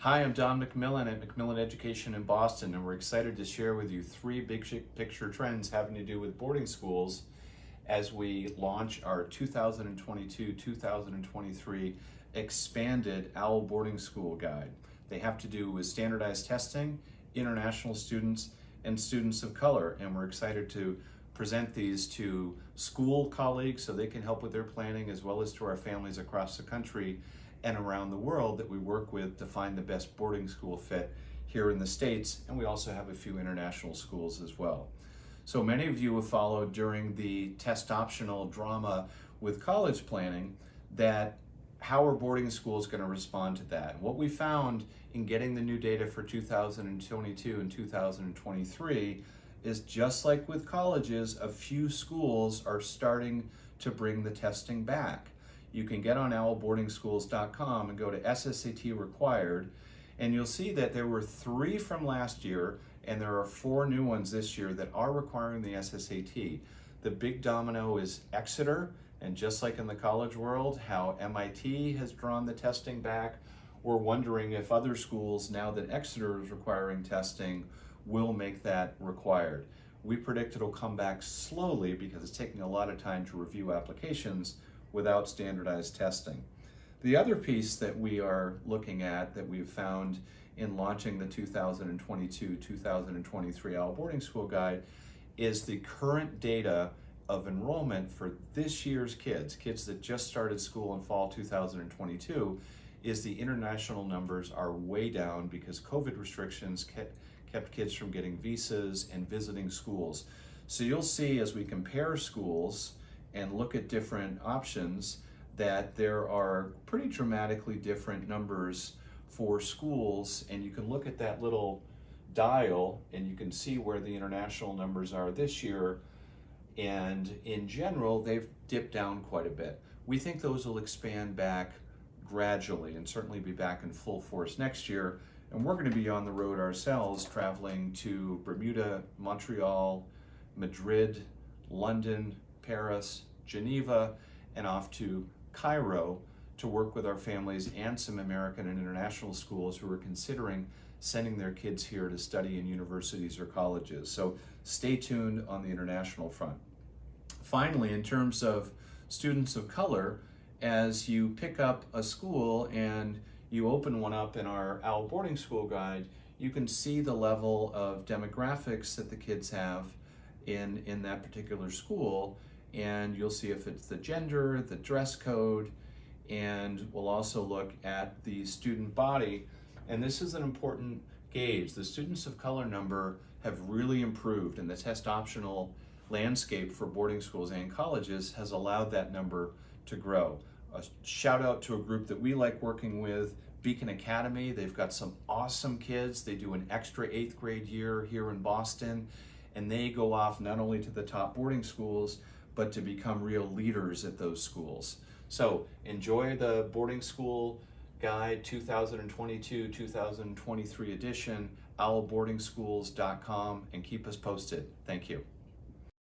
Hi, I'm Don McMillan at McMillan Education in Boston, and we're excited to share with you three big picture trends having to do with boarding schools as we launch our 2022-2023 expanded OWL boarding school guide. They have to do with standardized testing, international students, and students of color, and we're excited to present these to school colleagues so they can help with their planning, as well as to our families across the country and around the world that we work with to find the best boarding school fit here in the States, and we also have a few international schools as well. So many of you have followed during the test optional drama with college planning that how are boarding schools going to respond to that? And what we found in getting the new data for 2022 and 2023 is, just like with colleges, a few schools are starting to bring the testing back. You can get on owlboardingschools.com and go to SSAT required, and you'll see that there were 3 from last year, and there are 4 new ones this year that are requiring the SSAT. The big domino is Exeter, and just like in the college world, how MIT has drawn the testing back, we're wondering if other schools, now that Exeter is requiring testing, will make that required. We predict it'll come back slowly because it's taking a lot of time to review applications without standardized testing. The other piece that we are looking at that we've found in launching the 2022-2023 OWL Boarding School Guide is the current data of enrollment for this year's kids that just started school in fall 2022, is the international numbers are way down because COVID restrictions kept kids from getting visas and visiting schools. So you'll see as we compare schools and look at different options that there are pretty dramatically different numbers for schools, and you can look at that little dial and you can see where the international numbers are this year, and in general they've dipped down quite a bit. We think those will expand back gradually and certainly be back in full force next year, and we're going to be on the road ourselves, traveling to Bermuda, Montreal, Madrid, London, Paris, Geneva, and off to Cairo to work with our families and some American and international schools who are considering sending their kids here to study in universities or colleges. So stay tuned on the international front. Finally, in terms of students of color, as you pick up a school and you open one up in our OWL Boarding School Guide, you can see the level of demographics that the kids have in that particular school, and you'll see if it's the gender, the dress code, and we'll also look at the student body. And this is an important gauge. The students of color number have really improved, and the test optional landscape for boarding schools and colleges has allowed that number to grow. A shout out to a group that we like working with, Beacon Academy. They've got some awesome kids. They do an extra 8th grade year here in Boston, and they go off not only to the top boarding schools, but to become real leaders at those schools. So enjoy the Boarding School Guide 2022-2023 edition, owlboardingschools.com, and keep us posted. Thank you.